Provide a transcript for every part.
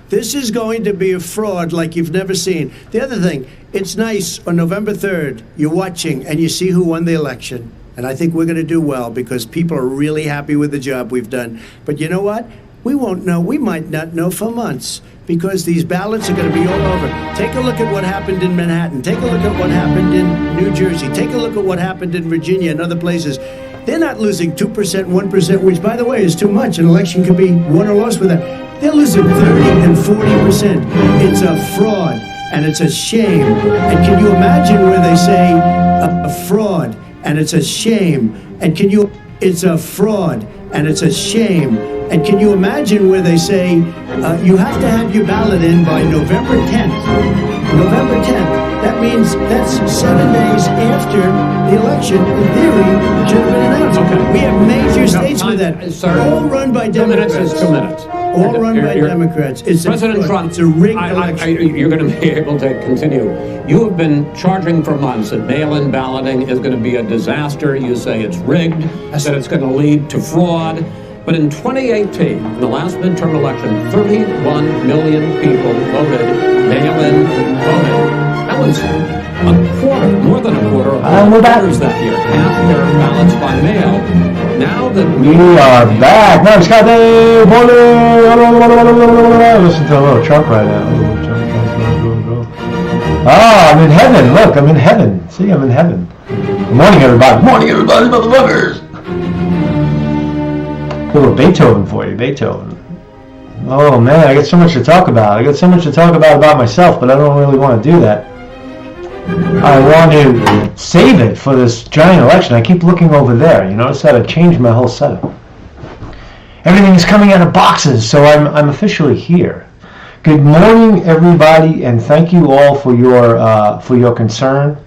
This is going to be a fraud like you've never seen. The other thing, it's nice on November 3rd, you're watching and you see who won the election. And I think we're going to do well because people are really happy with the job we've done. But you know what? We won't know. We might not know for months because these ballots are going to be all over. Take a look at what happened in Manhattan. Take a look at what happened in New Jersey. Take a look at what happened in Virginia and other places. They're not losing 2%, 1%, which, by the way, is too much. An election could be won or lost with that. They're losing 30 and 40%. It's a fraud, and it's a shame. And can you imagine where they say a fraud, and it's a shame? And it's a fraud, and it's a shame. And can you imagine where they say you have to have your ballot in by November 10th? November 10th. That means that's 7 days after the election. In theory, should have been announced. Okay. We have major states with that. Sir, all run by Democrats. 2 minutes is 2 minutes. All run by Democrats. It's President Trump, it's a rigged election. you're going to be able to continue. You have been charging for months that mail-in balloting is going to be a disaster. You say it's rigged, that it's going to lead to fraud. But in 2018, in the last midterm election, 31 million people voted mail-in voting. That was a quarter, more than a quarter of all voters that year. Half their ballots by mail. Now that we are back. No, Scott, listen to a little Trump right now. Oh, I'm in heaven. Look, I'm in heaven. See, I'm in heaven. Good morning, everybody. Good morning, everybody, motherfuckers. A little Beethoven for you, Beethoven. Oh, man, I got so much to talk about. I got so much to talk about myself, but I don't really want to do that. I want to save it for this giant election. I keep looking over there. You notice that I've changed my whole setup. Everything is coming out of boxes, so I'm officially here. Good morning, everybody, and thank you all for your concern.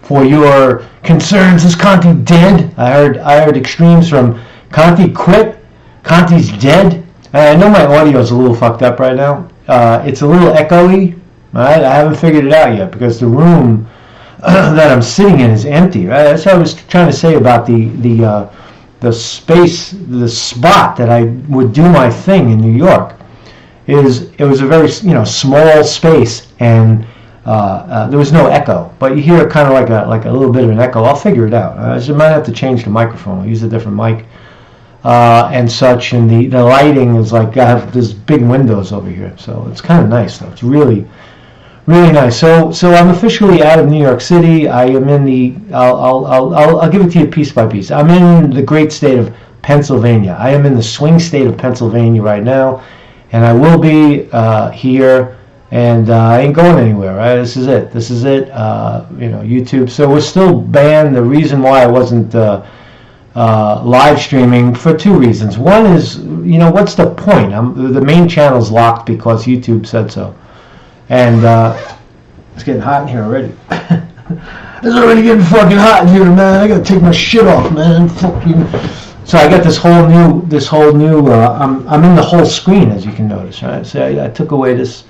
For your concerns, is Conte dead? I heard extremes from Conte quit. Conte's dead. I know my audio is a little fucked up right now. It's a little echoey. Right? I haven't figured it out yet because the room that I'm sitting in is empty. Right? That's what I was trying to say about the space, the spot that I would do my thing in New York. It was a very small space and there was no echo, but you hear kind of like a little bit of an echo. I'll figure it out. I might have to change the microphone. I'll use a different mic and such. And the lighting is like I have these big windows over here, so it's kind of nice though. It's really nice. So I'm officially out of New York City. I am in the. I'll give it to you piece by piece. I'm in the great state of Pennsylvania. I am in the swing state of Pennsylvania right now, and I will be here. And I ain't going anywhere, right? This is it. YouTube. So we're still banned. The reason why I wasn't live streaming for two reasons. One is, what's the point? The main channel's locked because YouTube said so. And it's getting hot in here already. It's already getting fucking hot in here, man. I gotta take my shit off, man. Fucking. So I got this whole new. I'm in the whole screen, as you can notice, right? So I took away this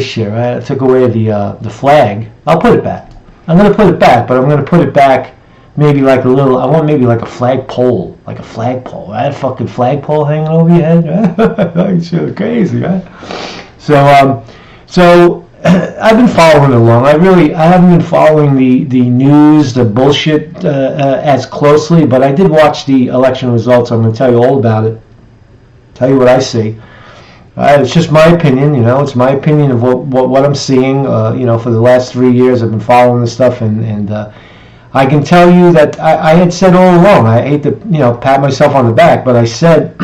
shit, right? I took away the flag. I'll put it back. I'm gonna put it back, but I'm gonna put it back maybe like a little. I want maybe like a flagpole, right? A fucking flagpole hanging over your head, right? It's crazy, right? So I've been following along. I haven't been following the news, the bullshit as closely, but I did watch the election results. I'm going to tell you all about it. Tell you what I see. It's just my opinion, It's my opinion of what I'm seeing. For the last 3 years, I've been following this stuff, and I can tell you that I had said all along. I hate to pat myself on the back, but I said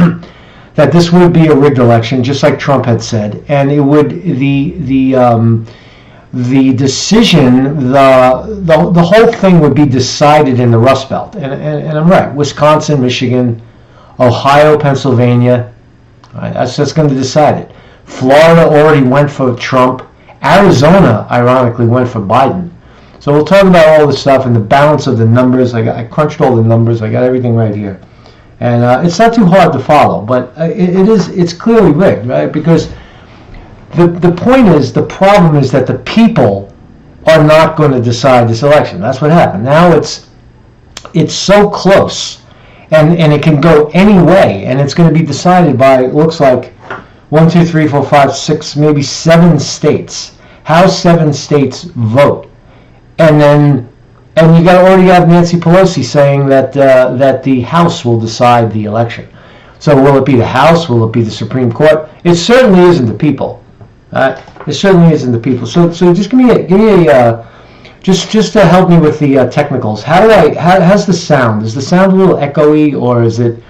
that this would be a rigged election, just like Trump had said, and it would the decision, the whole thing would be decided in the Rust Belt, and I'm right. Wisconsin, Michigan, Ohio, Pennsylvania. Right, that's going to decide it. Florida already went for Trump. Arizona, ironically, went for Biden. So we'll talk about all this stuff and the balance of the numbers. I crunched all the numbers. I got everything right here, and it's not too hard to follow. But it's clearly rigged, right? Because the point is, the problem is that the people are not going to decide this election. That's what happened. Now it's so close. And it can go any way, and it's going to be decided by, it looks like, 1, 2, 3, 4, 5, 6, maybe 7 states. How 7 states vote, and you already have Nancy Pelosi saying that that the House will decide the election. So will it be the House? Will it be the Supreme Court? It certainly isn't the people. It certainly isn't the people. So just give me a just to help me with the technicals. How's the sound? Is the sound a little echoey, or is it?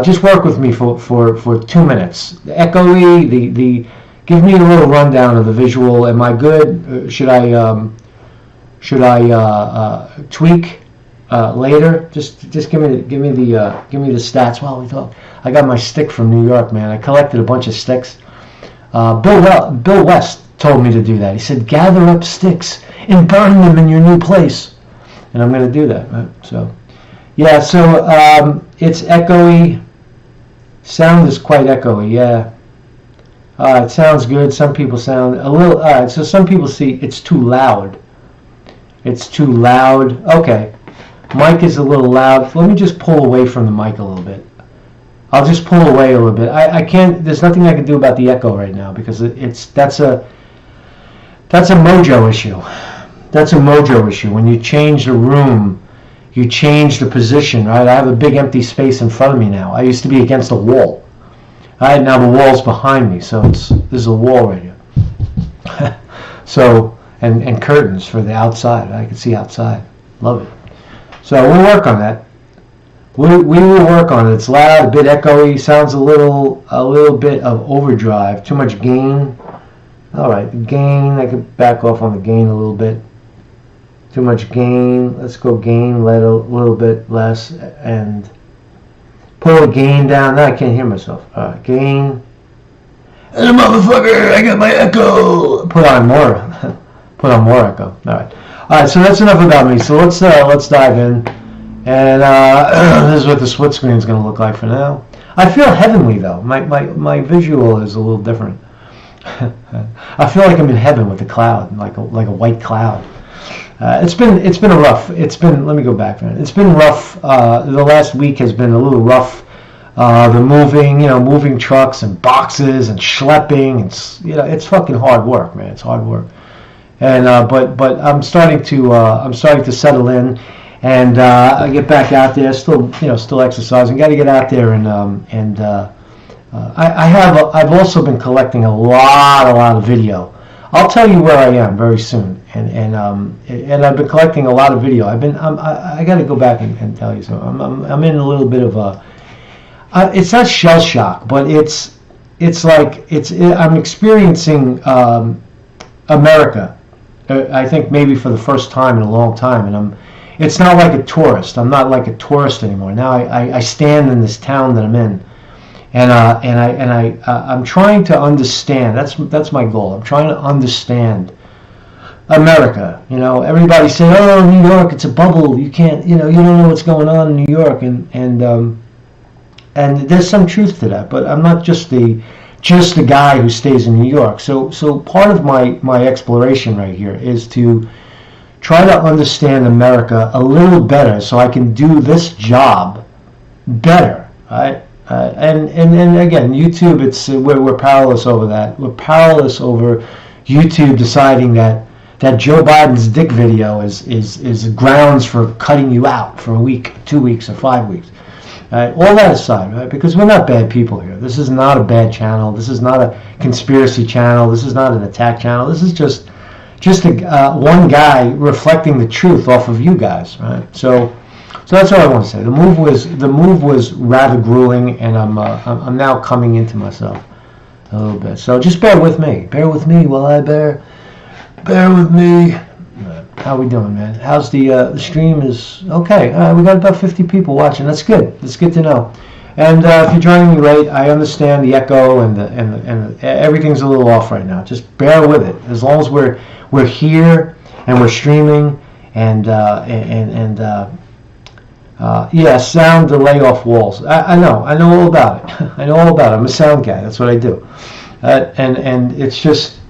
Just work with me for 2 minutes. The echoey, the give me a little rundown of the visual. Am I good? Should I tweak later? Just give me the stats while we talk. I got my stick from New York, man. I collected a bunch of sticks. Bill West told me to do that. He said, gather up sticks and burn them in your new place, and I'm going to do that. Right? So, yeah. So it's echoey. Sound is quite echoey. Yeah. It sounds good. Some people sound a little. So some people see it's too loud. It's too loud. Okay. Mic is a little loud. Let me just pull away from the mic a little bit. I'll just pull away a little bit. I can't. There's nothing I can do about the echo right now because that's a mojo issue. That's a mojo issue. When you change the room, you change the position. Right. I have a big empty space in front of me now. I used to be against a wall. Right, now the wall's behind me, so there's a wall right here. So and curtains for the outside. I can see outside. Love it. So we'll work on that. We will work on it. It's loud, a bit echoey, sounds a little bit of overdrive, too much gain. All right, the gain. I could back off on the gain a little bit. Too much gain. Let's go gain. Let a little bit less and. Pull the gain down. Now I can't hear myself. All right, gain. And a motherfucker, I got my echo. Put on more echo. All right. So that's enough about me. So let's dive in. And this is what the split screen is going to look like for now. I feel heavenly though. My visual is a little different. I feel like I'm in heaven with a cloud, like a white cloud. It's been a rough. Let me go back for a minute. It's been rough. The last week has been a little rough. The moving trucks and boxes and schlepping, and it's fucking hard work, man. It's hard work. And but I'm starting to settle in, and I get back out there. Still exercising. Got to get out there I've also been collecting a lot of video. I'll tell you where I am very soon, and I've been collecting a lot of video. I got to go back and tell you something. I'm in a little bit of a. It's not shell shock, but I'm experiencing America. I think maybe for the first time in a long time, and it's not like a tourist. I'm not like a tourist anymore. Now I stand in this town that I'm in. And I'm trying to understand. That's my goal. I'm trying to understand America. Everybody say, "Oh, New York, it's a bubble. You can't. You don't know what's going on in New York." And there's some truth to that. But I'm not just the guy who stays in New York. So part of my exploration right here is to try to understand America a little better, so I can do this job better. Right. And again, YouTube, we're powerless over that. We're powerless over YouTube deciding that Joe Biden's dick video is grounds for cutting you out for a week, 2 weeks, or 5 weeks. All that aside, right? Because we're not bad people here. This is not a bad channel. This is not a conspiracy channel. This is not an attack channel. This is just one guy reflecting the truth off of you guys, right? So that's all I want to say. The move was rather grueling, and I'm now coming into myself a little bit. So just bear with me. Bear with me while I bear with me. How we doing, man? How's the stream? Is okay. We got about 50 people watching. That's good. That's good to know. And if you're joining me late, I understand the echo and everything's a little off right now. Just bear with it. As long as we're here and we're streaming and sound delay off walls. I know all about it. I know all about it. I'm a sound guy. That's what I do. And it's just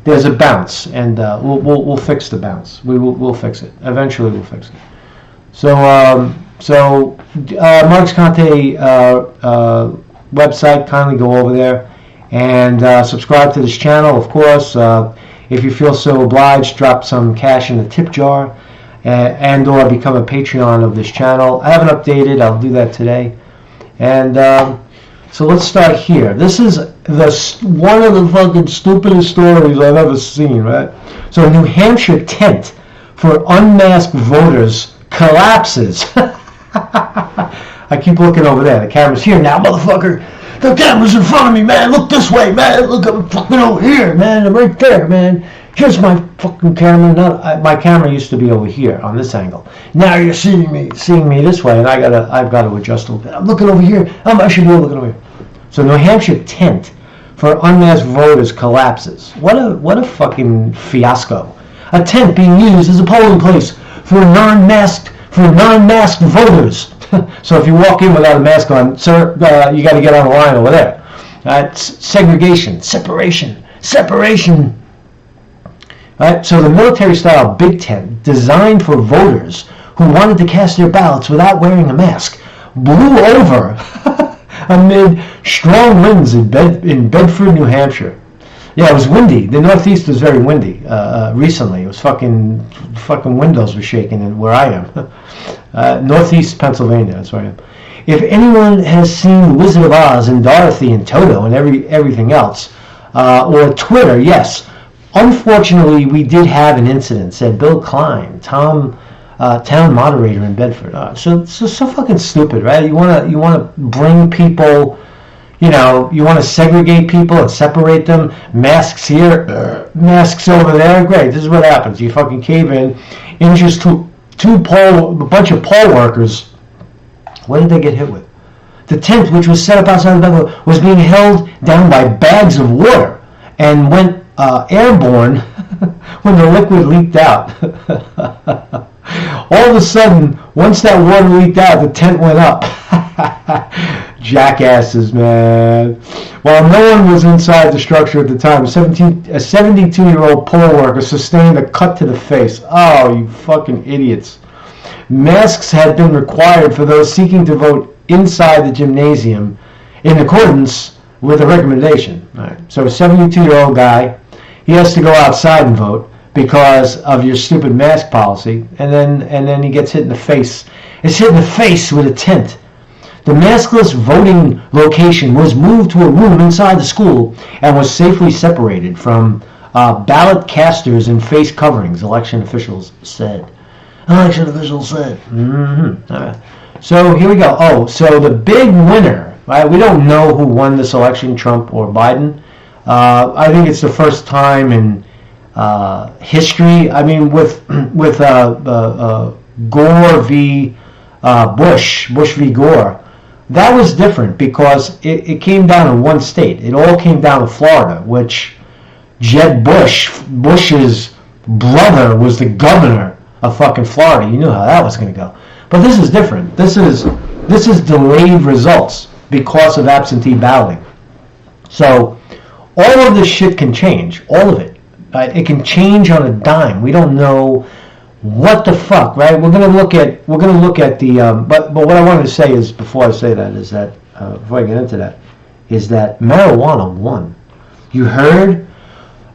there's a bounce, and we'll fix the bounce. We'll fix it. Eventually, we'll fix it. So Mark's Conte website. Kindly go over there And subscribe to this channel, of course. If you feel so obliged, drop some cash in the tip jar and or become a Patreon of this channel. I haven't updated. I'll do that today. And so let's start here. This is one of the fucking stupidest stories I've ever seen, right? So a New Hampshire tent for unmasked voters collapses. I keep looking over there. The camera's here now, motherfucker. The camera's in front of me, man. Look this way, man. Look, I'm fucking over here, man. I'm right there, man. Here's my fucking camera. My camera used to be over here on this angle. Now you're seeing me this way, and I've got to adjust a little bit. I'm looking over here. I should be looking over here. So New Hampshire tent for unmasked voters collapses. What a fucking fiasco. A tent being used as a polling place for non-masked voters. So if you walk in without a mask on, sir, you got to get on the line over there. Segregation, separation. Right? So the military-style big tent, designed for voters who wanted to cast their ballots without wearing a mask, blew over amid strong winds in Bedford, New Hampshire. Yeah, it was windy. The Northeast was very windy recently. It was fucking windows were shaking where I am. Northeast Pennsylvania, that's where I am. If anyone has seen The Wizard of Oz and Dorothy and Toto and everything else, or Twitter, yes. Unfortunately, we did have an incident, said Bill Klein, town moderator in Bedford. So fucking stupid, right? You wanna bring people. You want to segregate people and separate them. Masks here, masks over there. Great. This is what happens. You fucking cave in, injures a bunch of poll workers. What did they get hit with? The tent, which was set up outside the Bedford, was being held down by bags of water and went airborne when the liquid leaked out. All of a sudden, once that water leaked out, the tent went up. Jackasses, man. While no one was inside the structure at the time, a 72-year-old poll worker sustained a cut to the face. Oh, you fucking idiots. Masks had been required for those seeking to vote inside the gymnasium in accordance with a recommendation. All right. So a 72-year-old guy, he has to go outside and vote because of your stupid mask policy, and then he gets hit in the face. It's hit in the face with a tent. The maskless voting location was moved to a room inside the school and was safely separated from ballot casters in face coverings, election officials said. Mm-hmm. All right. So here we go. Oh, so the big winner, right? We don't know who won this election, Trump or Biden. I think it's the first time in history. I mean, with Gore v. Bush v. Gore. That was different because it came down to one state. It all came down to Florida, which Jeb Bush's brother was the governor of fucking Florida. You knew how that was going to go. But this is different. This is delayed results because of absentee balloting. So all of this shit can change. All of it. It can change on a dime. We don't know what the fuck, right? We're gonna look at the. But what I wanted to say is before I say that is that before I get into that is that marijuana won. You heard?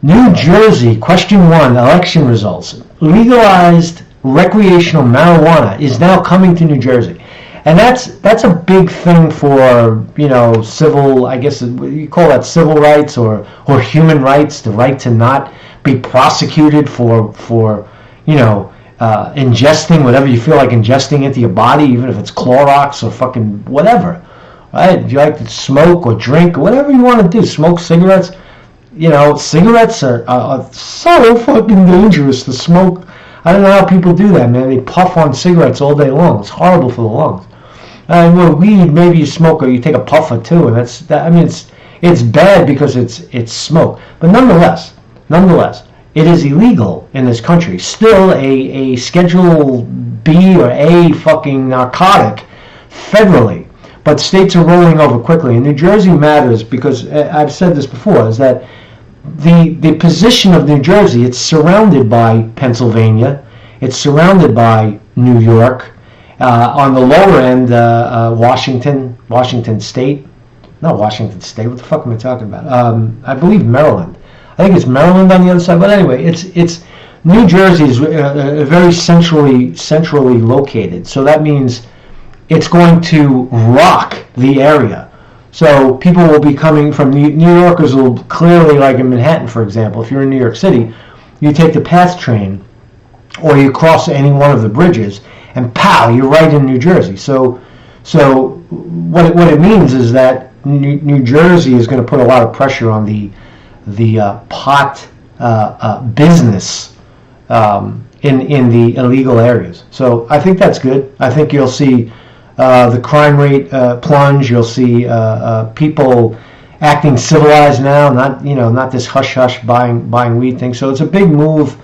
New Jersey, question 1, election results. Legalized recreational marijuana is now coming to New Jersey, and that's a big thing for civil. I guess you call that civil rights or human rights, the right to not be prosecuted for ingesting whatever you feel like ingesting into your body, even if it's Clorox or fucking whatever, right? If you like to smoke or drink or whatever you want to do, smoke cigarettes. Cigarettes are so fucking dangerous to smoke. I don't know how people do that, man. They puff on cigarettes all day long. It's horrible for the lungs. Weed, maybe you smoke or you take a puff or two, and that's that. I mean, it's bad because it's smoke, but nonetheless. It is illegal in this country. Still a Schedule B or A fucking narcotic federally. But states are rolling over quickly. And New Jersey matters because, I've said this before, is that the position of New Jersey, it's surrounded by Pennsylvania. It's surrounded by New York. On the lower end, Washington State. not Washington State. What the fuck am I talking about? I believe Maryland. I think it's Maryland on the other side. But anyway, it's New Jersey is very centrally located. So that means it's going to rock the area. So people will be coming from New Yorkers will clearly, like in Manhattan, for example, if you're in New York City, you take the PATH train or you cross any one of the bridges and pow, you're right in New Jersey. So what it means is that New Jersey is going to put a lot of pressure on the pot business in the illegal areas. So I think that's good. I think you'll see the crime rate plunge. You'll see people acting civilized now, not this hush hush buying weed thing. So it's a big move.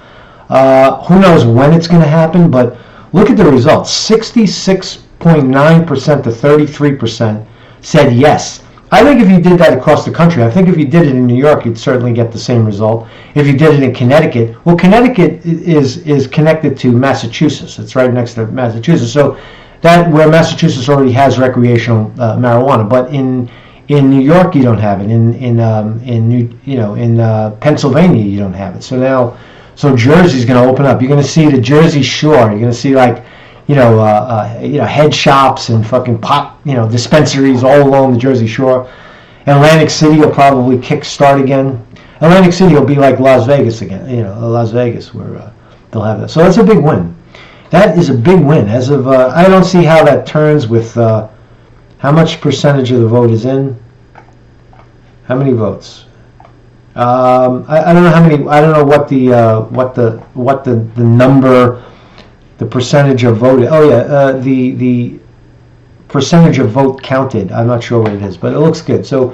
Who knows when it's going to happen? But look at the results: 66.9% to 33% said yes. I think if you did that across the country, I think if you did it in New York, you'd certainly get the same result. If you did it in Connecticut, well, Connecticut is connected to Massachusetts. It's right next to Massachusetts. So that where Massachusetts already has recreational marijuana, but in New York you don't have it. In Pennsylvania you don't have it. So Jersey's going to open up. You're going to see the Jersey Shore. You're going to see head shops and fucking pot, dispensaries all along the Jersey Shore. Atlantic City will probably kickstart again. Atlantic City will be like Las Vegas again, Las Vegas where they'll have that. So that's a big win. That is a big win. As of, I don't see how that turns with how much percentage of the vote is in. How many votes? I don't know how many. I don't know what the number. The percentage of vote. Oh yeah, the percentage of vote counted. I'm not sure what it is, but it looks good. So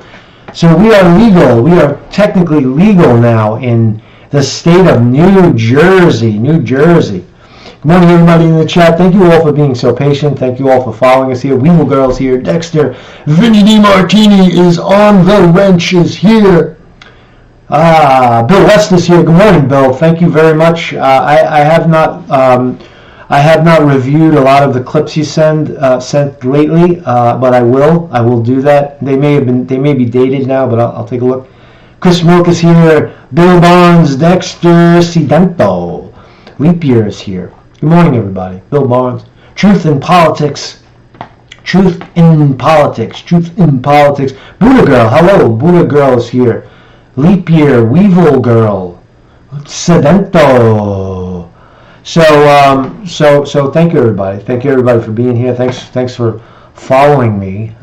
we are legal. We are technically legal now in the state of New Jersey. New Jersey. Good morning, everybody in the chat. Thank you all for being so patient. Thank you all for following us here. Weevil Girls here. Dexter. Vinny DiMartini is on the wrenches here. Bill West is here. Good morning, Bill. Thank you very much. I have not reviewed a lot of the clips you sent lately, but I will do that. They may be dated now, but I'll take a look. Chris Milk is here. Bill Barnes, Dexter Sidento. Leap Year is here. Good morning, everybody. Bill Barnes. Truth in Politics. Truth in Politics. Truth in Politics. Buddha Girl. Hello, Buddha Girl is here. Leap Year. Weevil Girl. Sedento. So thank you, everybody. Thank you, everybody, for being here. Thanks for following me.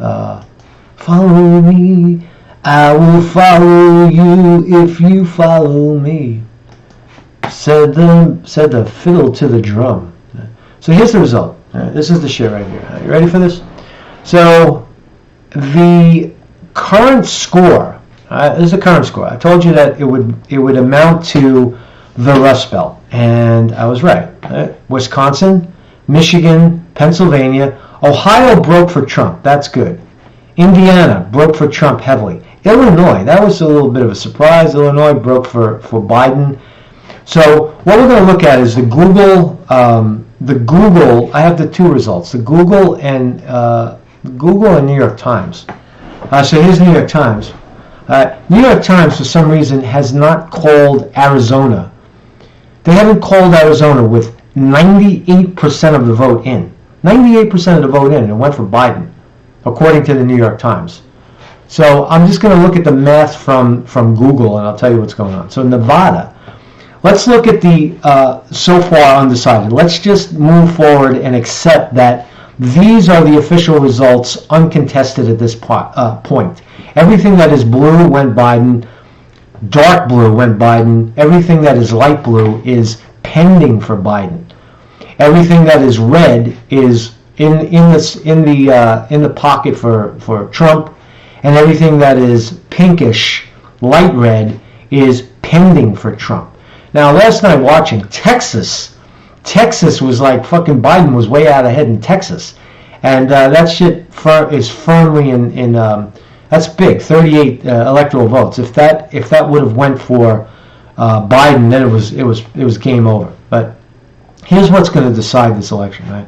Follow me. I will follow you if you follow me. Said the fiddle to the drum. So here's the result. This is the shit right here. Are you ready for this? So the current score. This is the current score. I told you that it would amount to the Rust Belt, and I was right. Wisconsin, Michigan, Pennsylvania, Ohio broke for Trump. That's good. Indiana broke for Trump heavily. Illinois, that was a little bit of a surprise. Illinois broke for Biden. So what we're going to look at is the Google. I have the two results: the Google and New York Times. So here's the New York Times. New York Times, for some reason, has not called Arizona. They haven't called Arizona with 98% of the vote in. 98% of the vote in, and it went for Biden, according to the New York Times. So I'm just going to look at the math from Google, and I'll tell you what's going on. So Nevada. Let's look at the so far undecided. Let's just move forward and accept that these are the official results, uncontested at this point. Everything that is blue went Biden. Dark blue went Biden. Everything that is light blue is pending for Biden. Everything that is red is in the pocket for Trump, and everything that is pinkish, light red, is pending for Trump. Now, last night watching Texas was like fucking Biden was way out ahead in Texas, and that shit is firmly in that's big, 38 electoral votes. If that would have went for Biden, then it was game over. But here's what's going to decide this election, right?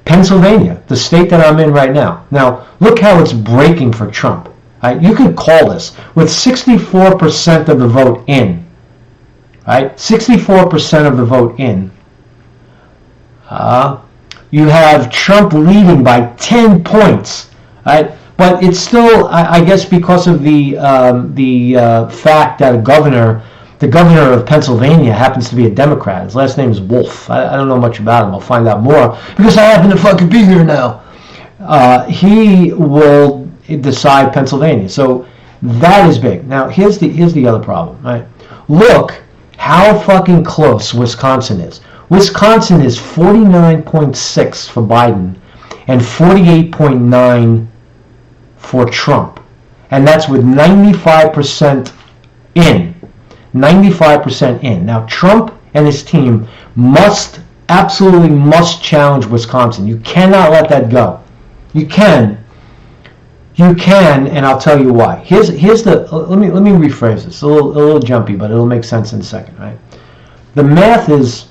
Pennsylvania, the state that I'm in right now. Now, look how it's breaking for Trump. Right? You could call this with 64% of the vote in. Right? 64% of the vote in. You have Trump leading by 10 points. Right? But it's still, I guess, because of the fact that the governor of Pennsylvania happens to be a Democrat. His last name is Wolf. I don't know much about him. I'll find out more because I happen to fucking be here now. He will decide Pennsylvania. So that is big. Now here's the other problem. Right? Look how fucking close Wisconsin is. Wisconsin is 49.6 for Biden and 48.9 for Trump. And that's with 95% in. 95% in. Now Trump and his team absolutely must challenge Wisconsin. You cannot let that go. You can, and I'll tell you why. Here's the. Let me rephrase this. A little jumpy, but it'll make sense in a second, right? The math is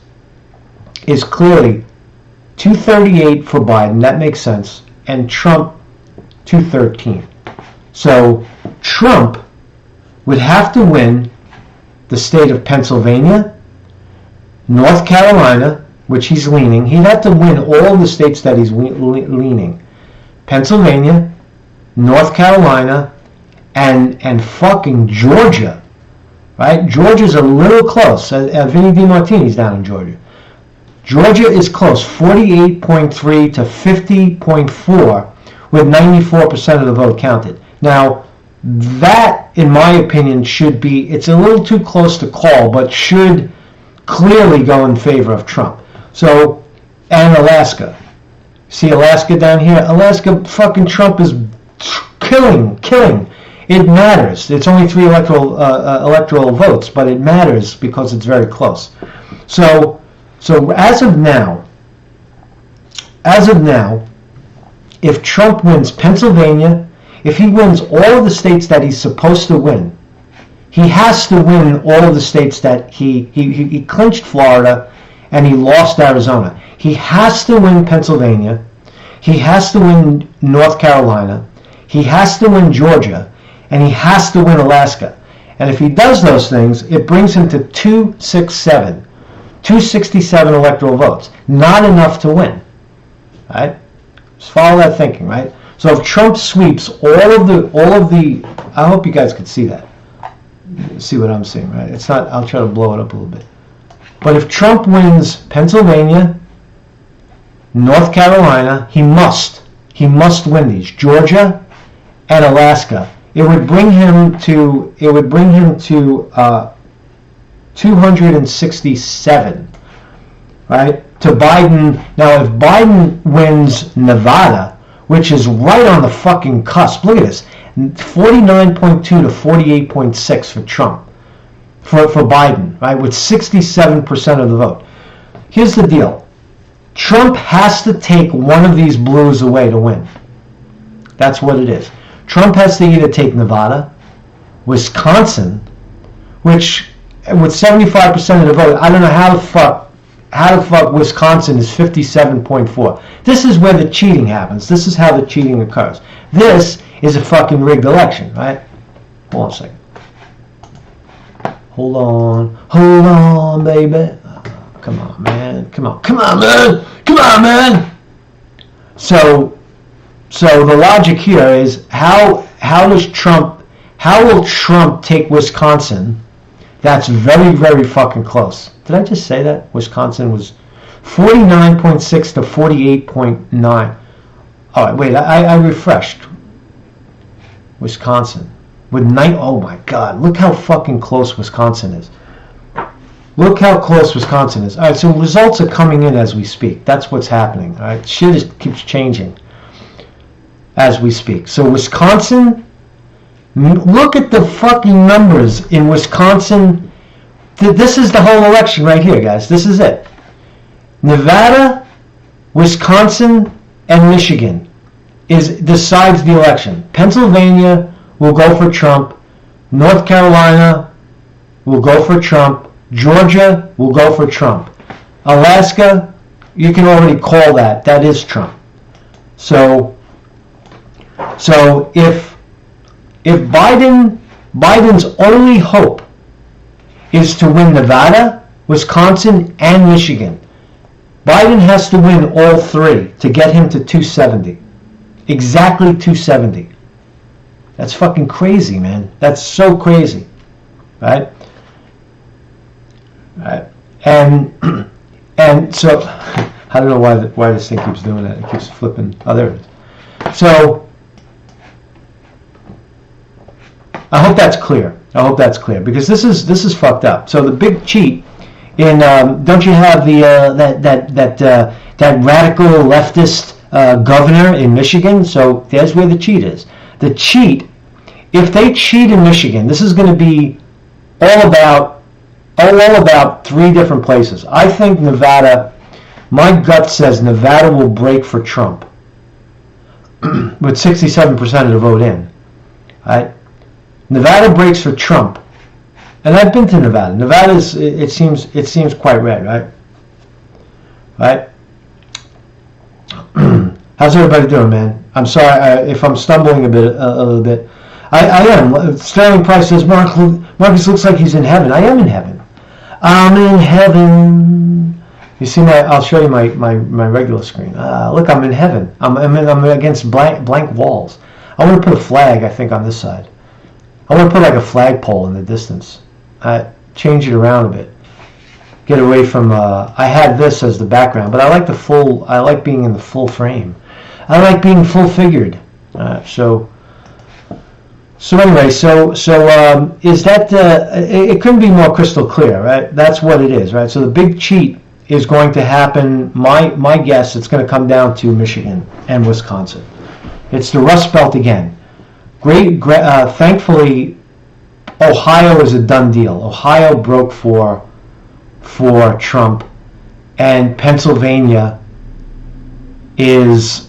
clearly 238 for Biden. That makes sense, and Trump 213. So Trump would have to win the state of Pennsylvania, North Carolina, which he's leaning. He'd have to win all the states that he's leaning. Pennsylvania, North Carolina, and fucking Georgia, right? Georgia's a little close. Vinny DiMartini's down in Georgia. Georgia is close, 48.3 to 50.4, with 94% of the vote counted. Now, that, in my opinion, it's a little too close to call, but should clearly go in favor of Trump. So, and Alaska. See Alaska down here? Alaska, fucking Trump is killing. It matters. It's only 3 electoral votes, but it matters because it's very close. So as of now, if Trump wins Pennsylvania, if he wins all of the states that he's supposed to win, he has to win all of the states that he clinched Florida and he lost Arizona. He has to win Pennsylvania. He has to win North Carolina. He has to win Georgia. And he has to win Alaska. And if he does those things, it brings him to 267 electoral votes. Not enough to win. Right? Just follow that thinking, right? So if Trump sweeps all of the, I hope you guys can see that. See what I'm seeing, right? It's not, I'll try to blow it up a little bit. But if Trump wins Pennsylvania, North Carolina, he must win these. Georgia and Alaska. It would bring him to 267, right? To Biden. Now, if Biden wins Nevada, which is right on the fucking cusp, look at this, 49.2 to 48.6 for Trump, for Biden, right? With 67% of the vote. Here's the deal. Trump has to take one of these blues away to win. That's what it is. Trump has to either take Nevada, Wisconsin, which with 75% of the vote, I don't know how the fuck Wisconsin is 57.4. This is where the cheating happens. This is how the cheating occurs. This is a fucking rigged election, right? Hold on a second. Hold on, baby. Come on, man. Come on, man. So the logic here is how will Trump take Wisconsin? That's very, very fucking close. Did I just say that? Wisconsin was 49.6 to 48.9. All right, wait, I refreshed. Wisconsin with 9. Oh my God! Look how fucking close Wisconsin is. Look how close Wisconsin is. All right, so results are coming in as we speak. That's what's happening. All right, shit keeps changing as we speak. So Wisconsin, look at the fucking numbers in Wisconsin. This is the whole election right here, guys. This is it. Nevada, Wisconsin, and Michigan decides the election. Pennsylvania will go for Trump. North Carolina will go for Trump. Georgia will go for Trump. Alaska, you can already call that. That is Trump. So if if Biden's only hope is to win Nevada, Wisconsin, and Michigan, Biden has to win all three to get him to 270. Exactly 270. That's fucking crazy, man. That's so crazy. Right? Right. And so I don't know why this thing keeps doing that. It keeps flipping. Oh, there it is. So I hope that's clear. Because this is fucked up. So the big cheat in don't you have the that radical leftist governor in Michigan? So there's where the cheat is. The cheat, if they cheat in Michigan, this is going to be all about three different places. I think Nevada, my gut says Nevada will break for Trump with 67% of the vote in. Right? Nevada breaks for Trump. And I've been to Nevada. Nevada is, it seems quite red, right? Right? How's everybody doing, man? I'm sorry if I'm stumbling a little bit. I am. Sterling Price says, Marcus looks like he's in heaven. I am in heaven. I'm in heaven. You see I'll show you my regular screen. Look, I'm in heaven. I'm against blank walls. I want to put a flag, I think, on this side. I want to put like a flagpole in the distance. Change it around a bit. Get away from, I had this as the background, but I like being in the full frame. I like being full figured. So anyway, is that, it couldn't be more crystal clear, right? That's what it is, right? So the big cheat is going to happen, my guess, it's going to come down to Michigan and Wisconsin. It's the Rust Belt again. Thankfully, Ohio is a done deal. Ohio broke for Trump, and Pennsylvania is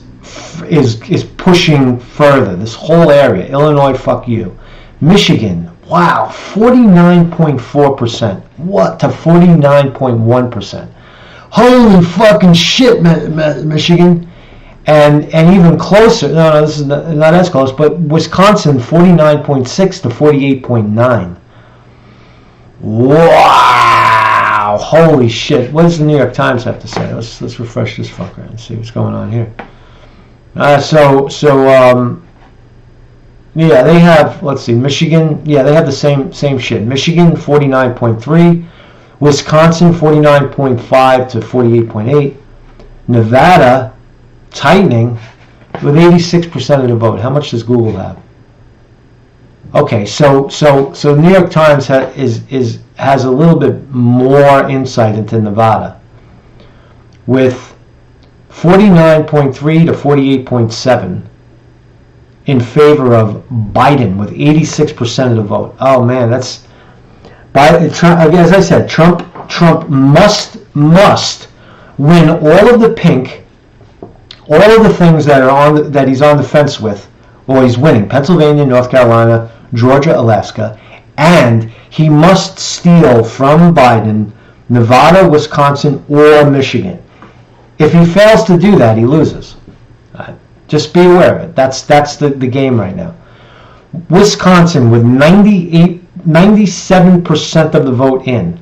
pushing further. This whole area, Illinois, fuck you. Michigan, wow, 49.4%. What to 49.1%? Holy fucking shit, Michigan. And even closer, no, this is not as close, but Wisconsin, 49.6 to 48.9. Wow, holy shit. What does the New York Times have to say? Let's refresh this fucker and see what's going on here. Yeah, they have, let's see, Michigan, yeah, they have the same shit. Michigan, 49.3. Wisconsin, 49.5 to 48.8. Nevada, tightening with 86% of the vote. How much does Google have? Okay, so New York Times has a little bit more insight into Nevada, with 49.3 to 48.7 in favor of Biden with 86% of the vote. Oh man, that's Trump, as I said, Trump must win all of the pink, all of the things that he's on the fence with, or he's winning. Pennsylvania, North Carolina, Georgia, Alaska, and he must steal from Biden Nevada, Wisconsin, or Michigan. If he fails to do that, he loses. Just be aware of it. That's the game right now. Wisconsin with 97% of the vote in.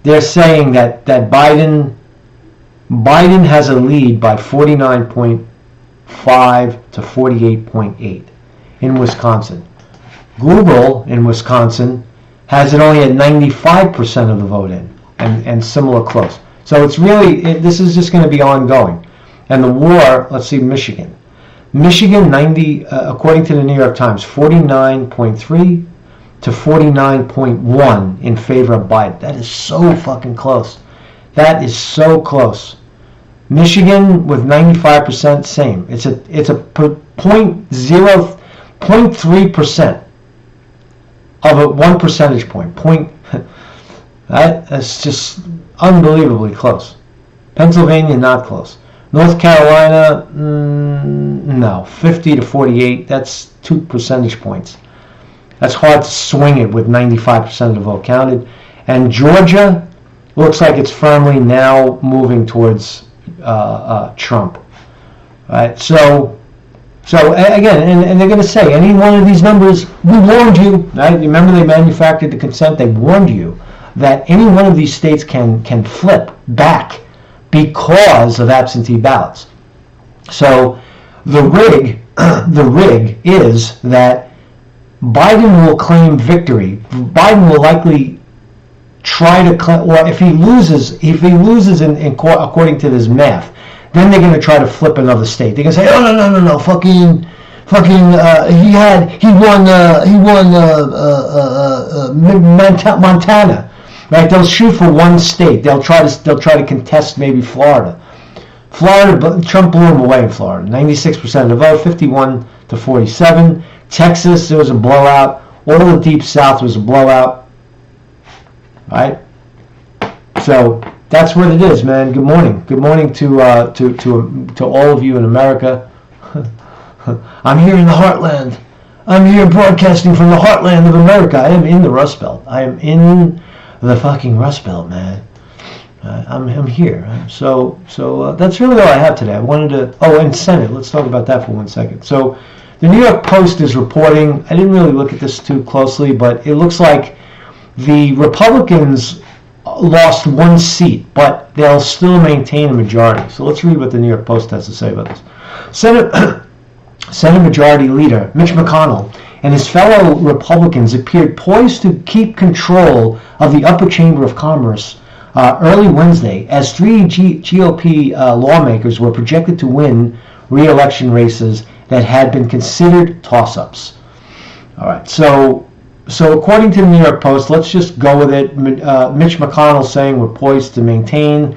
They're saying that Biden has a lead by 49.5 to 48.8 in Wisconsin. Google in Wisconsin has it only at 95% of the vote in, and similar close. So it's really, this is just going to be ongoing. And the war, let's see, Michigan, 90, according to the New York Times, 49.3 to 49.1 in favor of Biden. That is so fucking close. That is so close. Michigan with 95%, same. It's a 0.3% of a 1 percentage point. That's just unbelievably close. Pennsylvania, not close. North Carolina, no, 50 to 48. That's 2 percentage points. That's hard to swing it with 95% of the vote counted. And Georgia looks like it's firmly now moving towards Trump. Right? So So again, and they're going to say any one of these numbers, we warned you. Right? Remember, they manufactured the consent. They warned you that any one of these states can flip back because of absentee ballots. So the rig is that Biden will claim victory. Biden will likely try to claim, or if he loses in court according to this math, then they're going to try to flip another state. They're going to say, oh no, fucking, he won Montana, right? They'll shoot for one state. They'll try to contest maybe Florida. Florida, Trump blew him away in Florida. 96% of the vote, 51-47. Texas, there was a blowout. All the Deep South was a blowout. Right? So that's what it is, man. Good morning. Good morning to all of you in America. I'm here in the heartland. I'm here broadcasting from the heartland of America. I am in the Rust Belt. I am in the fucking Rust Belt, man. I'm here. So that's really all I have today. I wanted to. Oh, and Senate. Let's talk about that for 1 second. So the New York Post is reporting. I didn't really look at this too closely, but it looks like the Republicans lost one seat, but they'll still maintain a majority. So let's read what the New York Post has to say about this. Senate Majority Leader Mitch McConnell and his fellow Republicans appeared poised to keep control of the upper chamber of commerce early Wednesday, as three GOP lawmakers were projected to win re-election races that had been considered toss-ups. All right, so according to the New York Post, let's just go with it. Mitch McConnell saying we're poised to maintain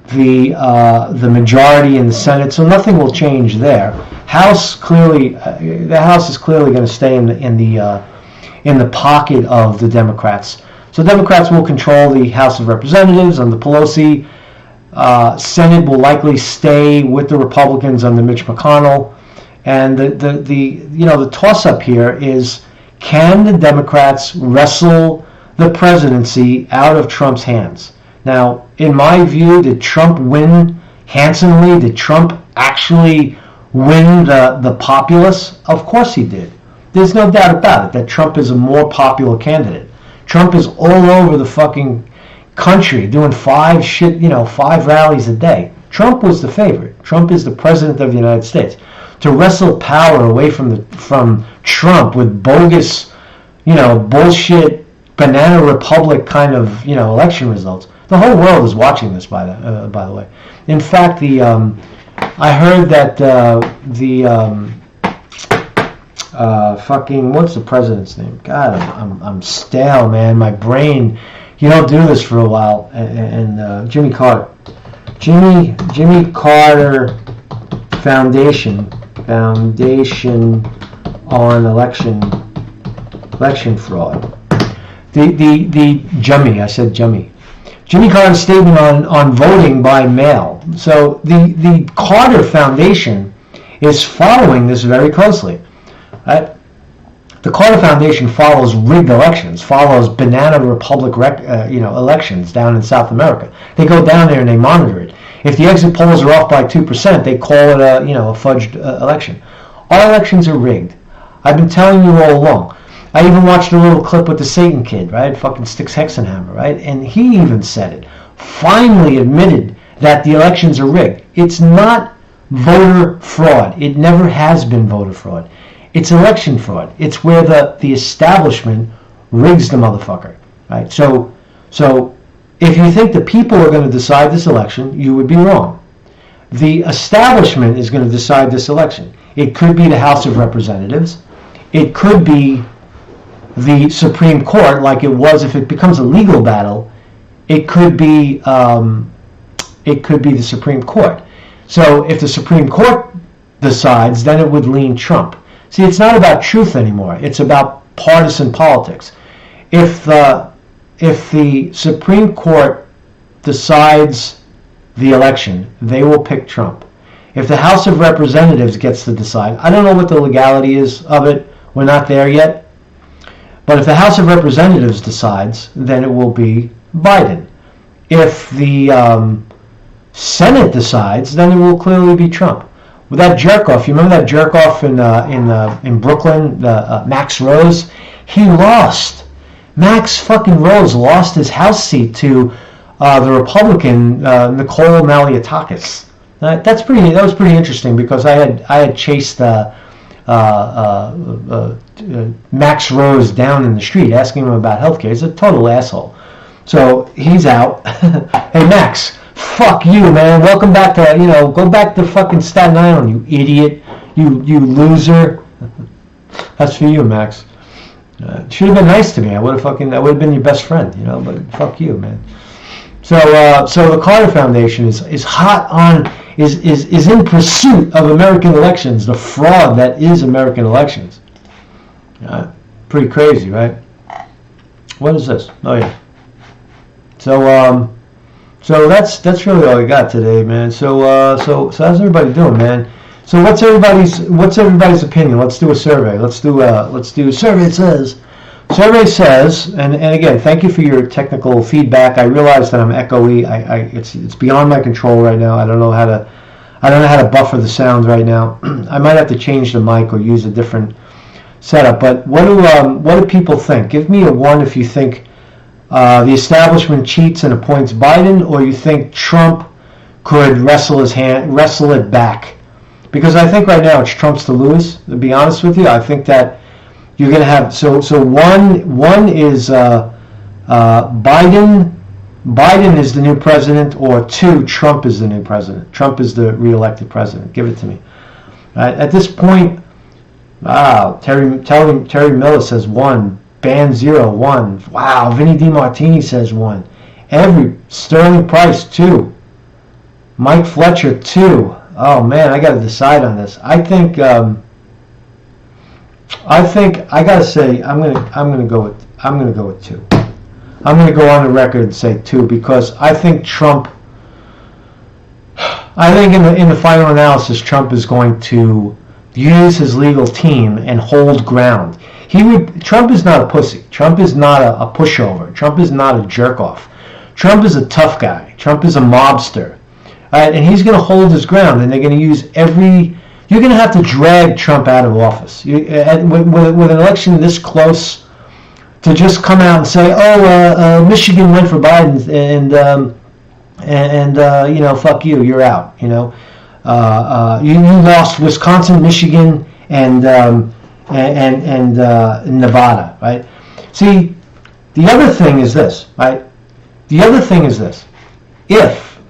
the majority in the Senate, so nothing will change there. The House is clearly going to stay in the pocket of the Democrats. So Democrats will control the House of Representatives under Pelosi. Senate will likely stay with the Republicans under Mitch McConnell. And the toss-up here is, can the Democrats wrestle the presidency out of Trump's hands? Now, in my view, did Trump win handsomely? Did Trump actually win the populace? Of course he did. There's no doubt about it that Trump is a more popular candidate. Trump is all over the fucking country doing 5 rallies a day. Trump was the favorite. Trump is the president of the United States. To wrestle power away from Trump with bogus, bullshit banana republic kind of, election results. The whole world is watching this, by the way. In fact, I heard that what's the president's name? God, I'm stale, man. My brain. You don't do this for a while. And Jimmy Carter Foundation on election fraud. Jimmy Carter's statement on voting by mail. So the Carter Foundation is following this very closely. Right? The Carter Foundation follows rigged elections, follows banana republic elections down in South America. They go down there and they monitor it. If the exit polls are off by 2%, they call it a fudged election. All elections are rigged. I've been telling you all along. I even watched a little clip with the Satan kid, right? Fucking Styx Hexenhammer, right? And he even said it. Finally admitted that the elections are rigged. It's not voter fraud. It never has been voter fraud. It's election fraud. It's where the establishment rigs the motherfucker, right? So if you think the people are going to decide this election, you would be wrong. The establishment is going to decide this election. It could be the House of Representatives. It could be the Supreme Court, like it was. If it becomes a legal battle, it could be the Supreme Court. So if the Supreme Court decides, then it would lean Trump. See, it's not about truth anymore. It's about partisan politics. If the Supreme Court decides the election, they will pick Trump. If the House of Representatives gets to decide, I don't know what the legality is of it. We're not there yet. But if the House of Representatives decides, then it will be Biden. If the Senate decides, then it will clearly be Trump. with that jerk off. You remember that jerk off in Brooklyn, Max Rose? He lost. Max fucking Rose lost his House seat to the Republican Nicole Malliotakis. That was pretty interesting because I had chased Max Rose down in the street asking him about healthcare. He's a total asshole. So he's out. Hey Max, fuck you, man. Welcome back to go back to fucking Staten Island, you idiot, you loser. That's for you, Max. Should have been nice to me. I would have been your best friend, But fuck you, man. So the Carter Foundation is hot on is in pursuit of American elections, the fraud that is American elections. Pretty crazy, right? What is this? Oh yeah. So that's really all I got today, man. So how's everybody doing, man? So what's everybody's opinion? Let's do a survey. Let's do survey says, and again, thank you for your technical feedback. I realize that I'm echoey. It's beyond my control right now. I don't know how to buffer the sound right now. I might have to change the mic or use a different setup. But what do people think? Give me a 1 if you think the establishment cheats and appoints Biden, or you think Trump could wrestle it back. Because I think right now it's Trump's to lose. To be honest with you, I think that you're going to have so one is Biden is the new president, or 2 Trump is the new president. Trump is the re-elected president. Give it to me. At this point, wow. Terry Miller says 1. Ban 0 1. Wow. Vinny DiMartini says 1. Sterling Price 2. Mike Fletcher 2. Oh man, I got to decide on this. I think I gotta say I'm gonna go with 2. I'm gonna go on the record and say 2 because I think in the final analysis Trump is going to use his legal team and hold ground. Trump is not a pussy. Trump is not a pushover. Trump is not a jerk off. Trump is a tough guy. Trump is a mobster. And he's going to hold his ground, and they're going to use you're going to have to drag Trump out of office. With an election this close, to just come out and say, Michigan went for Biden, and fuck you, you're out. You lost Wisconsin, Michigan, and Nevada, right? See, the other thing is this, right?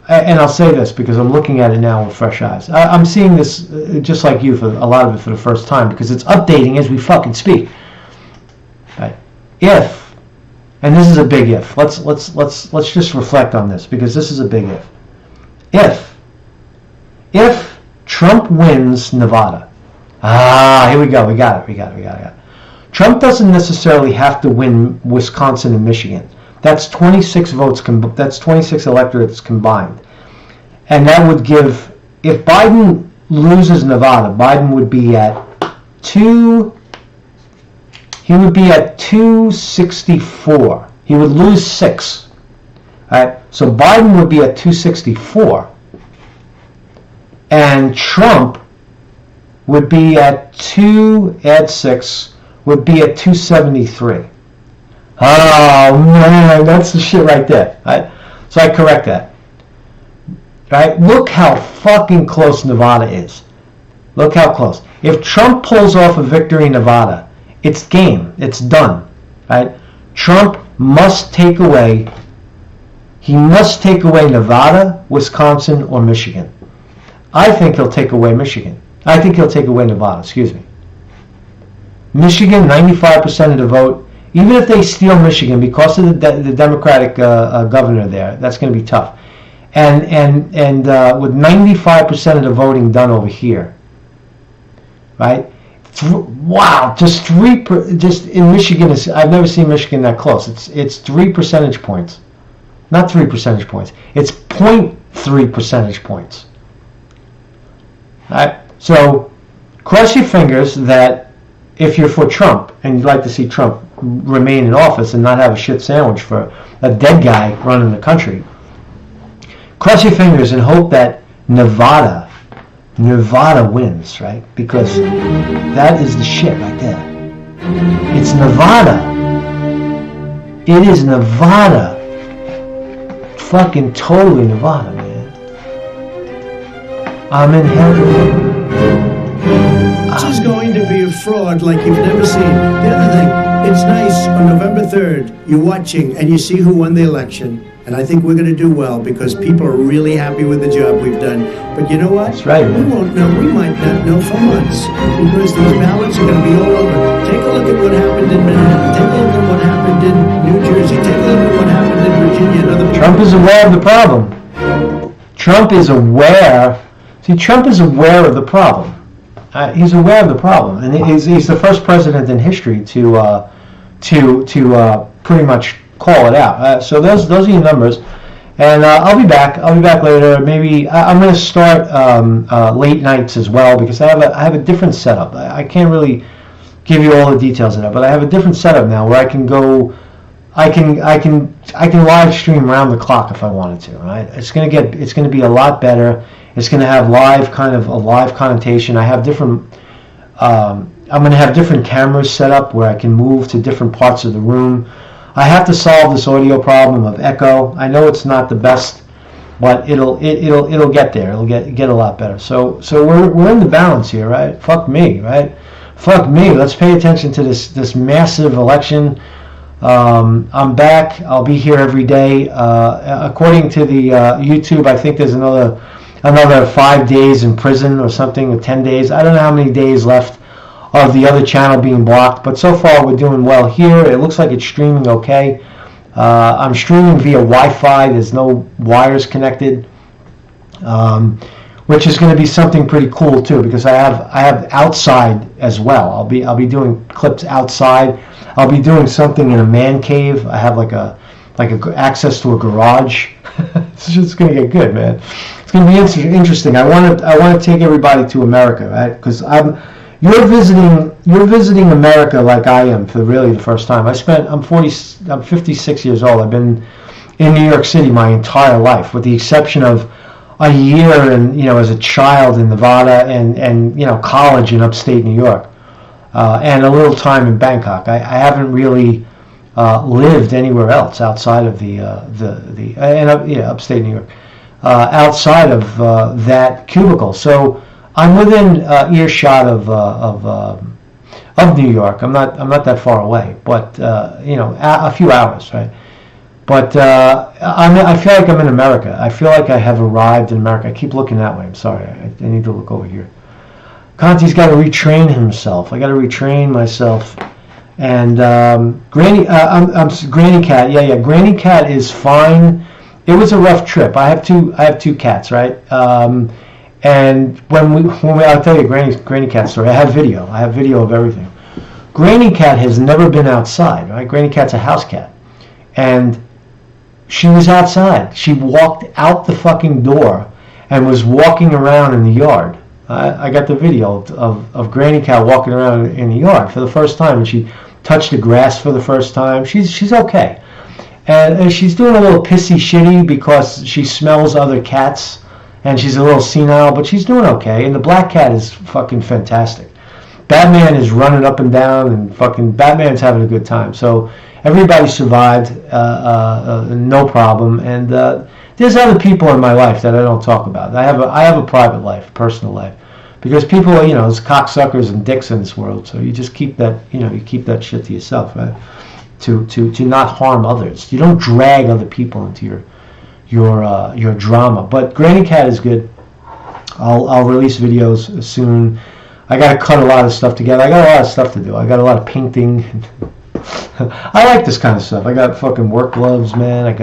And I'll say this because I'm looking at it now with fresh eyes. I'm seeing this just like you for a lot of it for the first time because it's updating as we fucking speak. Right? And this is a big if. Let's just reflect on this because this is a big if. If Trump wins Nevada. Here we go. We got it. Trump doesn't necessarily have to win Wisconsin and Michigan. That's 26 votes. That's 26 electorates combined, and that would give. If Biden loses Nevada, Biden would be at 2. He would be at 264. He would lose 6. All right. So Biden would be at 264, and Trump would be at 2. Add 6 would be at 273. Oh man, that's the shit right there. Right? So I correct that. Right? Look how fucking close Nevada is. Look how close. If Trump pulls off a victory in Nevada, it's game. It's done. Right? Trump must take away. He must take away Nevada, Wisconsin, or Michigan. I think he'll take away Michigan. I think he'll take away Nevada. Excuse me. Michigan, 95% of the vote. Even if they steal Michigan, because of the Democratic governor there, that's going to be tough. And with 95% of the voting done over here, right? Wow, just in Michigan I've never seen Michigan that close. It's 3 percentage points, not 3 percentage points. It's 0.3 percentage points. All right. So cross your fingers that if you're for Trump and you'd like to see Trump remain in office and not have a shit sandwich for a dead guy running the country, cross your fingers and hope that Nevada Nevada wins, right? Because that is the shit right there. It's Nevada. It is Nevada. Fucking totally Nevada, man. I'm in heaven. This is going to be a fraud like you've never seen. The other thing, it's nice on November 3rd, you're watching and you see who won the election. And I think we're going to do well because people are really happy with the job we've done. But you know what? That's right, man. We won't know. We might not know for months because these ballots are going to be all over. Take a look at what happened in Manhattan. Take a look at what happened in New Jersey. Take a look at what happened in Virginia and other places. Trump is aware of the problem. Trump is aware. See, Trump is aware of the problem. He's aware of the problem, and he's the first president in history to pretty much call it out. So those are your numbers, and I'll be back. I'll be back later. Maybe I'm going to start late nights as well because I have a different setup. I can't really give you all the details of that, but I have a different setup now where I can go. I can live stream around the clock if I wanted to. Right? It's going to be a lot better. It's going to have a live connotation. I have different. I'm going to have different cameras set up where I can move to different parts of the room. I have to solve this audio problem of echo. I know it's not the best, but it'll get there. It'll get a lot better. So we're in the balance here, right? Fuck me, right? Fuck me. Let's pay attention to this massive election. I'm back. I'll be here every day. According to the YouTube, I think there's another 5 days in prison or something, or 10 days. I don't know how many days left of the other channel being blocked, but so far we're doing well here. It looks like it's streaming okay. I'm streaming via Wi-Fi. There's no wires connected, which is going to be something pretty cool too, because I have outside as well. I'll be doing clips outside. I'll be doing something in a man cave. I have like a access to a garage. It's just going to get good, man. It's going to be interesting. I want to take everybody to America, right? Because You're visiting America like I am for really the first time. I'm 56 years old. I've been in New York City my entire life, with the exception of a year as a child in Nevada and college in upstate New York, and a little time in Bangkok. I haven't really lived anywhere else outside of upstate New York, outside of that cubicle. So I'm within earshot of New York. I'm not that far away, but a few hours, right? But I feel like I'm in America. I feel like I have arrived in America. I keep looking that way. I'm sorry. I need to look over here. Conte's got to retrain himself. I got to retrain myself. And Granny Cat. Yeah. Granny Cat is fine. It was a rough trip. I have two cats, right? And when I'll tell you Granny Cat story. I have video of everything. Granny Cat has never been outside, right? Granny Cat's a house cat, and she was outside. She walked out the fucking door and was walking around in the yard. I got the video of Granny Cat walking around in the yard for the first time, and she touched the grass for the first time. She's okay, and she's doing a little pissy shitty because she smells other cats. And she's a little senile, but she's doing okay. And the black cat is fucking fantastic. Batman is running up and down, and fucking Batman's having a good time. So everybody survived, no problem. And there's other people in my life that I don't talk about. I have a private life, personal life, because people, there's cocksuckers and dicks in this world. So you just keep that, you keep that shit to yourself, right? To not harm others. You don't drag other people into your drama. But Granny Cat is good. I'll release videos soon. I got to cut a lot of stuff together. I got a lot of stuff to do. I got a lot of painting. I like this kind of stuff. I got fucking work gloves, man. I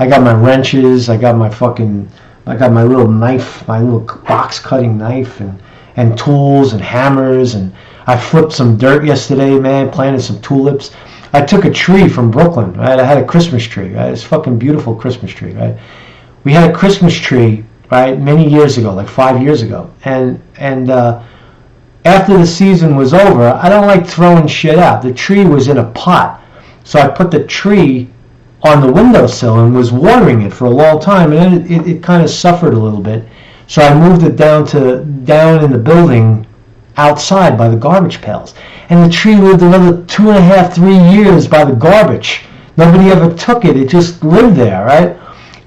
got my wrenches. I got my little knife, my little box cutting knife, and tools and hammers. And I flipped some dirt yesterday, man. Planted some tulips. I took a tree from Brooklyn, right? I had a Christmas tree, right? It's a fucking beautiful Christmas tree, right? We had a Christmas tree, right, many years ago, like 5 years ago. And after the season was over, I don't like throwing shit out. The tree was in a pot. So I put the tree on the windowsill and was watering it for a long time. And then it kind of suffered a little bit. So I moved it down in the building outside by the garbage pails. And the tree lived another 2.5, 3 years by the garbage. Nobody ever took it. It just lived there, right?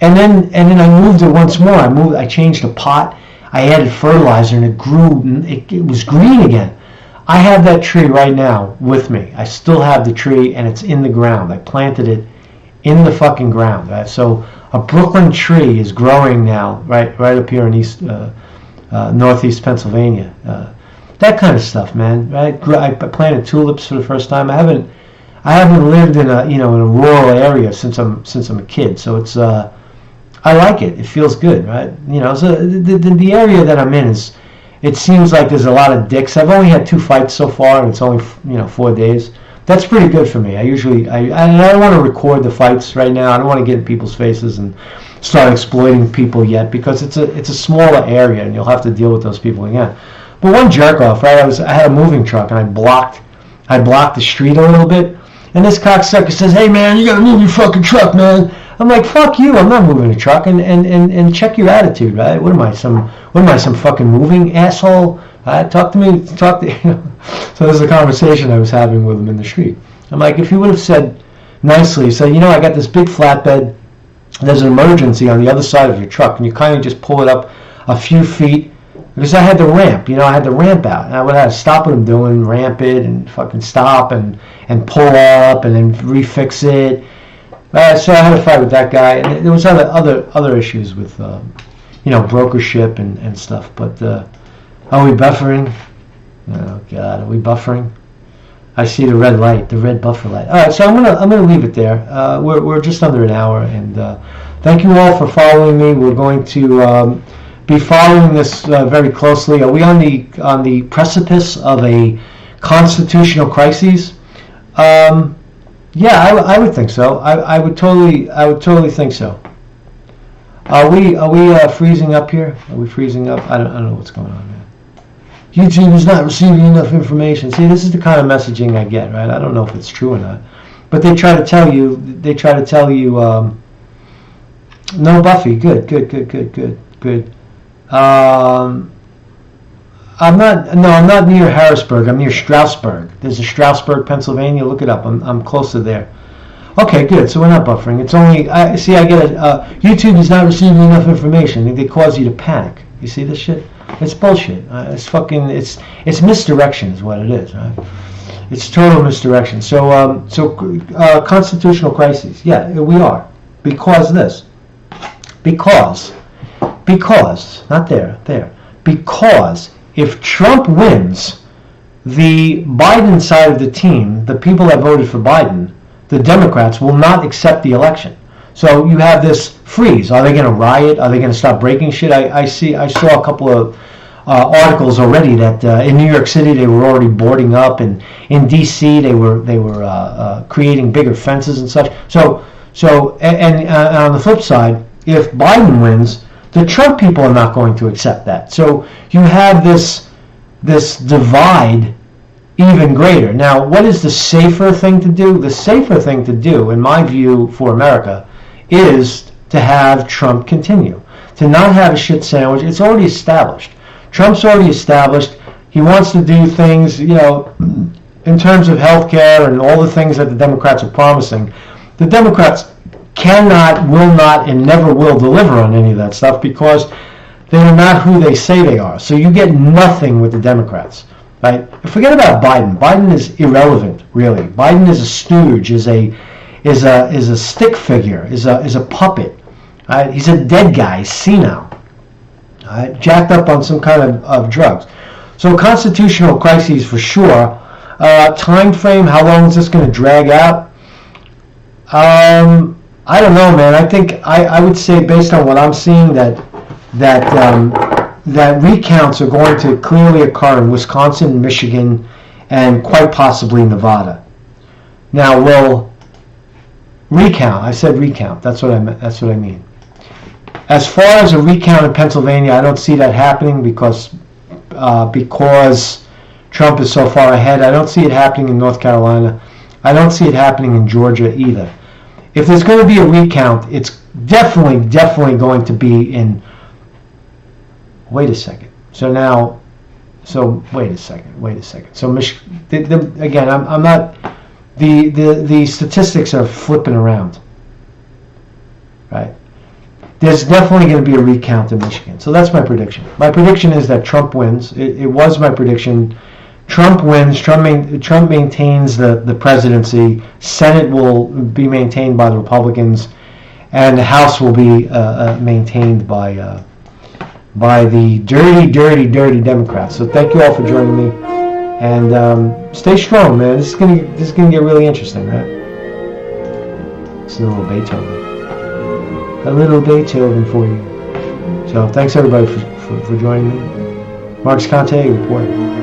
And then I moved it once more. I changed the pot. I added fertilizer and it grew. It was green again. I have that tree right now with me. I still have the tree and it's in the ground. I planted it in the fucking ground, right? So a Brooklyn tree is growing now, right up here in northeast Pennsylvania. That kind of stuff, man. Right? I planted tulips for the first time. I haven't lived in a rural area since I'm a kid. So it's I like it. It feels good, right? So the area that I'm in is. It seems like there's a lot of dicks. I've only had 2 fights so far, and it's only 4 days. That's pretty good for me. I don't want to record the fights right now. I don't want to get in people's faces and start exploiting people yet because it's a smaller area, and you'll have to deal with those people again. But one jerk off, right? I had a moving truck, and I blocked the street a little bit, and this cocksucker says, "Hey man, you gotta move your fucking truck, man." I'm like, fuck you, I'm not moving a truck, and check your attitude, right? What am I, some fucking moving asshole? Talk to me. So there's a conversation I was having with him in the street. I'm like, if you would have said nicely, say, I got this big flatbed, there's an emergency on the other side of your truck, and you kind of just pull it up a few feet, because I had the ramp, I had the ramp out, and I would have to stop what I'm doing, ramp it, and fucking stop, and pull up, and then refix it. So I had a fight with that guy, and there was other issues with, brokership and stuff. But are we buffering? Oh God, are we buffering? I see the red light, the red buffer light. All right, so I'm gonna leave it there. We're just under an hour, and thank you all for following me. We're going to be following this very closely. Are we on the precipice of a constitutional crisis? Yeah, I would think so. I would totally think so. Are we freezing up here? Are we freezing up? I don't know what's going on, man. YouTube is not receiving enough information. See, this is the kind of messaging I get, right? I don't know if it's true or not, but they try to tell you. No, Buffy. Good. I'm not near Harrisburg. I'm near Strasburg. There's a Strasburg, Pennsylvania. Look it up. I'm close to there. Okay, good. So we're not buffering. It's only I get it. YouTube is not receiving enough information. They cause you to panic. You see this shit? It's bullshit. It's misdirection is what it is, right? It's total misdirection. So constitutional crisis. Yeah, we are because this. Because not there. Because if Trump wins, the Biden side of the team, the people that voted for Biden, the Democrats, will not accept the election. So you have this freeze. Are they going to riot? Are they going to stop breaking shit? I saw a couple of articles already that in New York City they were already boarding up, and in D.C. they were creating bigger fences and such. So on the flip side, if Biden wins, the Trump people are not going to accept that. So you have this divide even greater. Now, what is the safer thing to do? The safer thing to do, in my view, for America, is to have Trump continue. To not have a shit sandwich. It's already established. Trump's already established. He wants to do things, in terms of healthcare and all the things that the Democrats are promising. The Democrats cannot, will not, and never will deliver on any of that stuff because they are not who they say they are. So you get nothing with the Democrats, right? Forget about Biden. Biden is irrelevant, really. Biden is a stooge, is a stick figure, is a puppet. Right? He's a dead guy, senile, right? Jacked up on some kind of drugs. So constitutional crises for sure. Time frame, how long is this going to drag out? I don't know, man. I think I would say, based on what I'm seeing, that recounts are going to clearly occur in Wisconsin, Michigan, and quite possibly Nevada. Now, will recount? I said recount. That's what I mean. As far as a recount in Pennsylvania, I don't see that happening because Trump is so far ahead. I don't see it happening in North Carolina. I don't see it happening in Georgia either. If there's going to be a recount, it's definitely going to be in wait a second. So now, wait a second. So again, I'm not. The statistics are flipping around, right? There's definitely going to be a recount in Michigan. So that's my prediction. My prediction is that Trump wins. It was my prediction. Trump wins. Trump maintains the presidency. Senate will be maintained by the Republicans, and the House will be maintained by the dirty Democrats. So thank you all for joining me, and stay strong, man. This is gonna get really interesting, right? It's a little Beethoven. A little Beethoven for you. So thanks everybody for joining me. Marcus Conte reporting.